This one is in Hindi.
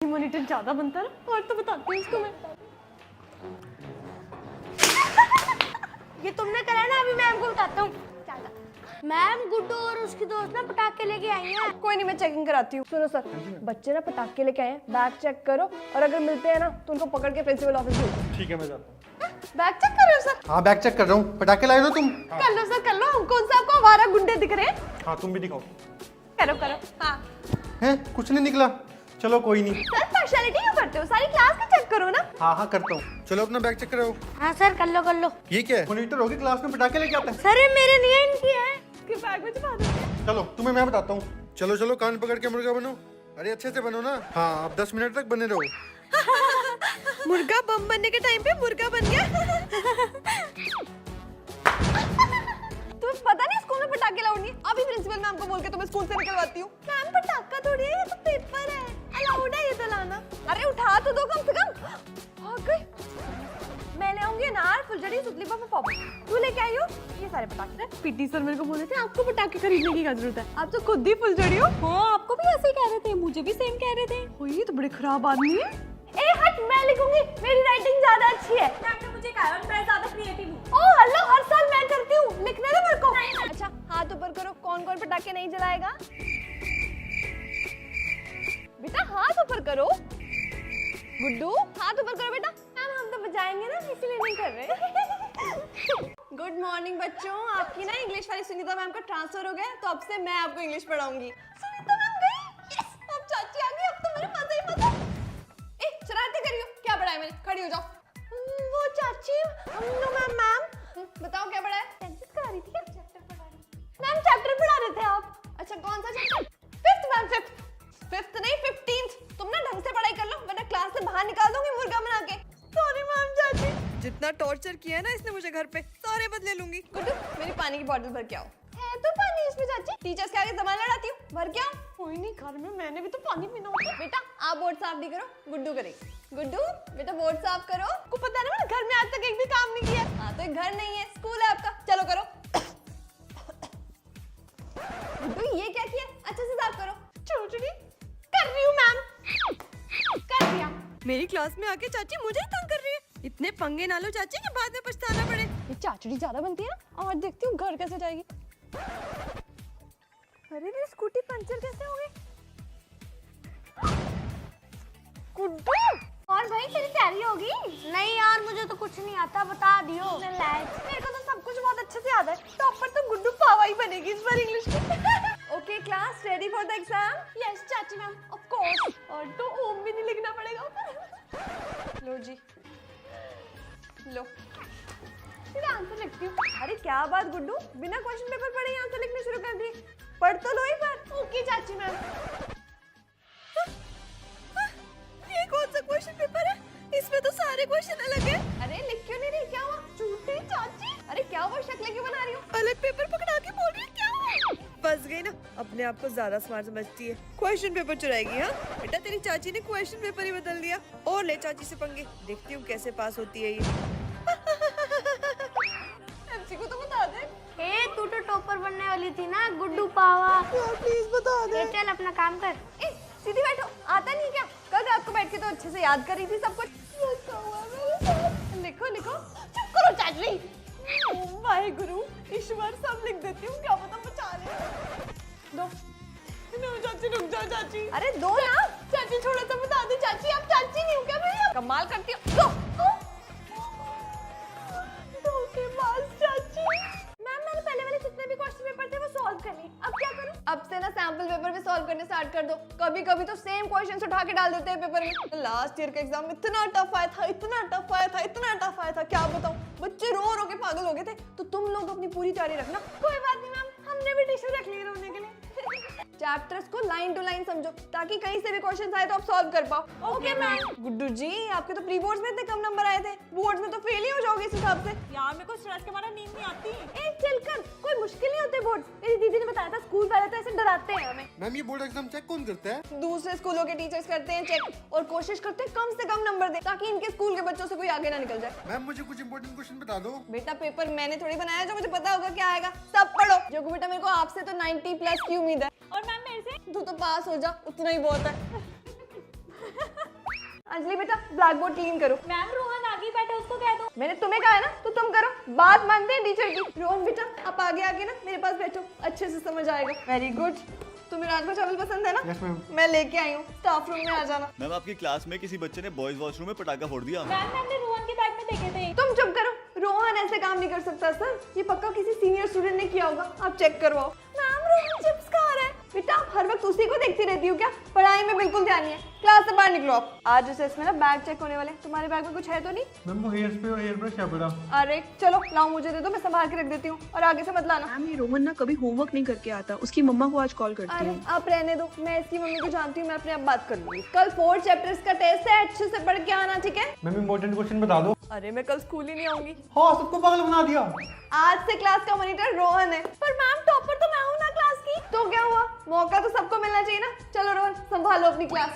मॉनिटर ज्यादा बनता है और तो बताती हूँ इसको मैं। ये तुमने करा ना, अभी मैम को बताता हूँ। मैम गुड्डू और उसकी दोस्त ना पटाखे लेके आई हैं। कोई नहीं, मैं चेकिंग कराती हूँ। सुनो सर, बच्चे ना पटाखे लेके आए हैं, बैग चेक करो और अगर मिलते हैं ना तो उनको पकड़ के प्रिंसिपल ऑफिस भेज दो। ठीक है, मैं जाता हूँ। बैग चेक कर रहे हो सर? हाँ, बैग चेक कर रहा हूँ। पटाखे लाए हो तुम? कर लो सर, कर लो। हम कौन सा आपको आवारा गुंडे दिख रहे हैं? हाँ, तुम भी दिखाओ। करो करो। हाँ हैं, कुछ नहीं निकला। चलो कोई नहीं। सर, पार्शियलिटी क्यों करते हो? सारी क्लास का चेक करो ना। हाँ हाँ, करता हूँ। चलो अपना बैग चेक कराओ। हाँ सर, कर लो कर लो। ये क्या है? मॉनिटर होगी क्लास में पटाखे लेके आता है। सर ये मेरे नहीं है, इनकी है। इसके बैग में छुपा दो। चलो तुम्हें मैं बताता हूँ। चलो चलो, कान पकड़ के मुर्गा बनो। अरे अच्छे से बनो ना। हाँ, आप 10 मिनट तक बने रहो। मुर्गा बम बनने के टाइम पे मुर्गा बन गया। तुम्हें पता नहीं स्कूल में पटाखे अलाउड नहीं है? अभी प्रिंसिपल मैम को बोल के तुम्हें स्कूल से निकलवाती हूँ। मैम पटाखा थोड़ी है, ये तो पेपर है। अलाउड है ये तो लाना। अरे उठा तो दो कम से कम। भाग गई। मैं ले आऊंगी अनार, फुलझड़ी, सुतली बम, पॉप। तू लेके आई हो ये सारे पटाखे। पीटी सर मेरे को बोले थे आपको पटाखे खरीदने की क्या जरूरत है, आप तो खुद ही फुलझड़ी हो। हाँ, आपको भी ऐसे ही कह रहे थे, मुझे भी सेम कह रहे थे। ये तो बड़े खराब आदमी है। ए हट, मैं लिखूंगी, मेरी राइटिंग ज्यादा अच्छी है। मैम ने मुझे कहा मैं ज्यादा क्रिएटिव हूँ। ओह हेलो, हर साल मैं करती हूँ। लिखने दो मेरे को। अच्छा, हाथ ऊपर करो। कौन कौन पटाखे नहीं जलाएगा? बेटा हाथ ऊपर करो। गुड्डू हाथ ऊपर करो बेटा। मैम हम तो बजाएंगे ना, इसीलिए नहीं कर रहे। गुड मॉर्निंग बच्चों, आपकी ना इंग्लिश वाली सुनीता मैम का ट्रांसफर हो गया, तो अब से मैं आपको इंग्लिश पढ़ाऊंगी। सुनीता मैम गई। यस, अब चाची आ गई, अब तो मेरे मजा ही मजा। ए शरारती करियो, क्या पढ़ाया मैंने? खड़ी हो जाओ। वो चाची, मैम बताओ क्या पढ़ाया? टेंसेस करा रही थी क्या? चैप्टर पढ़ा रही थी। मैम चैप्टर पढ़ा रहे थे आप। अच्छा कौन सा चैप्टर? फिफ्थ मैम, फिफ्थ नहीं 15th। तुम ना ढंग से पढ़ाई कर लो वरना क्लास से बाहर निकाल दूंगी मुर्गा बना के। सॉरी मैम चाची। जितना टॉर्चर किया है ना इसने मुझे घर पे, सारे बदले लूंगी। गुड्डू मेरी पानी की बोतल भर के आओ। है तो पानी इसमें चाची। टीचर्स के आगे जबान लड़ाती हूँ, भर के आओ। कोई नहीं, घर में मैंने भी तो पानी पीना होता है। बेटा आप बोर्ड साफ नहीं करो, गुड्डू करेगी। गुड्डू बेटा बोर्ड साफ करो। आपको पता है ना मैंने घर में आज तक एक भी काम नहीं किया। हाँ तो घर नहीं है, स्कूल है आपका। चलो करो। गुड्डू ये क्या किया? अच्छे से साफ करो। छोटी कर रही हूँ मैम। कर दिया। मेरी क्लास में आके चाची मुझे ही तंग कर रही है। इतने पंगे ना लो चाची कि बाद में पछताना पड़े। ये चाचड़ी ज्यादा बनती है ना। और देखती हूँ घर कैसे जाएगी। अरे मेरी स्कूटी पंचर कैसे हो गई? गुड्डू और भाई तेरी तैयारी होगी? नहीं यार, मुझे तो कुछ नहीं आता, बता दियो। मेरे को तो सब कुछ बहुत अच्छे से याद है। टॉपर तो गुड्डू पावा ही बनेगी इस बार इंग्लिश की। Okay class, ready for the exam? Yes चाची मैम, ऑफ कोर्स। और तो ओम भी नहीं लिखना पड़ेगा। लो जी, लो फिर आंसर लिखती हूँ। अरे क्या बात गुड्डू, बिना क्वेश्चन पेपर पढ़े ही आंसर लिखने शुरू कर दिए। पढ़ तो लो एक बार। ओके चाची मैम। ये कौन सा क्वेश्चन पेपर है? इसमें तो सारे क्वेश्चन अलग है। अरे लिख क्यों नहीं रही? क्या हुआ? झूठी चाची। अरे क्या हुआ, शक्ल क्यों बना रही हो? अलग पेपर पकड़ा के बोल रही है, क्या हुआ? फंस गई ना, अपने आप को ज्यादा स्मार्ट समझती है। क्वेश्चन पेपर चुराएगी? हाँ बेटा, तेरी चाची ने क्वेश्चन पेपर ही बदल दिया। और ले चाची से पंगे, देखती हूँ कैसे पास होती है ये। एमसी को तो बता दे। ए तू तो टॉपर बनने वाली थी ना, गुड्डू पावा। प्लीज बता दे। चल अपना काम कर। ए सीधी बैठो, आता नहीं क्या? कल रात को बैठ के तो अच्छे से याद कर रही थी सब कुछ। लिखो लिखो। चुप करो चाची। ओम वाहेगुरु ईश्वर सब लिख देती हूँ, क्या पता बचा ले। दो चाची, रुक जाओ चाची। अरे दो ना चाची, थोड़ा सा बता दो चाची। आप चाची नहीं हो क्या भैया? कमाल करती हो। दो धोखेबाज चाची। मैम मैंने पहले वाले जितने भी क्वेश्चन पेपर थे वो सॉल्व कर लिए, अब क्या करूं? अब से ना सैंपल पेपर भी सॉल्व करने स्टार्ट कर दो। कभी कभी तो सेम क्वेश्चंस उठा के डाल देते हैं पेपर में। लास्ट ईयर का एग्जाम इतना टफ आया था, इतना टफ आया था, इतना टफ आया था, क्या बताऊं। बच्चे रो रो के पागल हो गए थे। तो तुम लोग अपनी पूरी तैयारी रखना। कोई बात नहीं मैम, हमने भी टिश्यू रख लिए रोने के लिए। चैप्टर्स को लाइन टू लाइन समझो ताकि कहीं से भी क्वेश्चन आए तो आप सॉल्व कर पाओ। Okay ma'am. गुड्डू जी आपके तो प्री बोर्ड्स में इतने कम नंबर आए थे, बोर्ड्स में तो फेल ही हो जाओगे इस हिसाब से। यार मेरे को स्ट्रेस के मारे नींद नहीं आती। ए चलकर, कोई मुश्किल नहीं होते बोर्ड। मेरी दीदी ने बताया था स्कूल वाले तो ऐसे डराते हैं हमें। मैम ये बोर्ड एग्जाम चेक कौन करता है? दूसरे स्कूलों के टीचर्स करते हैं चेक और कोशिश करते हैं कम से कम नंबर दे ताकि इनके स्कूल के बच्चों से कोई आगे ना निकल जाए। मैम मुझे कुछ इंपॉर्टेंट क्वेश्चन बता दो। बेटा पेपर मैंने थोड़ी बनाया जो मुझे पता होगा क्या आएगा। सब पढ़ो। जो बेटा मेरे को आपसे तो 90 प्लस की उम्मीद है। और मैम मेरे से तू तो पास हो जा, उतना ही बहुत है। अंजलि बेटा ब्लैक बोर्ड क्लीन करो। मैम रोहन आगे बैठा, उसको कह दो। मैंने तुम्हें कहा है ना तो तुम करो, बात मानते हैं टीचर की। रोहन बेटा आप आगे आके ना मेरे पास बैठो, अच्छे से समझ आएगा। Very good. तुम्हें राजमा चावल पसंद है ना? Yes ma'am. मैं लेके आई हूँ, स्टाफ रूम में आ जाना। मैम आपकी क्लास में किसी बच्चे ने बॉयज वॉशरूम में पटाखा फोड़ दिया। मैम मैंने रोहन के बैग में देखे थे। तुम चुप करो, रोहन ऐसे काम नहीं कर सकता सर, ये पक्का किसी सीनियर स्टूडेंट ने किया होगा, आप चेक करवाओ। मैम रोहन चिप्स खा रहा है। बेटा आप हर वक्त उसी को देखती रहती हो क्या? पढ़ाई में बिल्कुल ध्यान नहीं है, क्लास से बाहर निकलो आप। आज जैसे इसमें ना बैग चेक होने वाले, तुम्हारे बैग में कुछ है तो नहीं? मैम वो हेयर स्प्रे और हेयर ब्रश क्या पड़ा? अरे चलो लाओ मुझे दे दो, मैं संभाल के रख देती हूँ और आगे से मत लाना। मैम ये रोहन ना कभी होमवर्क नहीं करके आता, उसकी मम्मा को आज कॉल करती अरे हूँ। आप रहने दो, मैं इसकी मम्मी को जानती हूँ, मैं अपने आप बात कर लूंगी। कल 4 चैप्टर्स का टेस्ट है, अच्छे से पढ़ के आना, ठीक है? मैम इम्पोर्टेंट क्वेश्चन बता दो। अरे मैं कल स्कूल ही नहीं आऊंगी। हाँ सबको पागल बना दिया। आज से क्लास का मॉनिटर रोहन है। पर मैम टॉपर तो मैं हूँ ना क्लास की। तो क्या हुआ, मौका तो सबको मिलना चाहिए ना। चलो रोहन संभालो अपनी क्लास।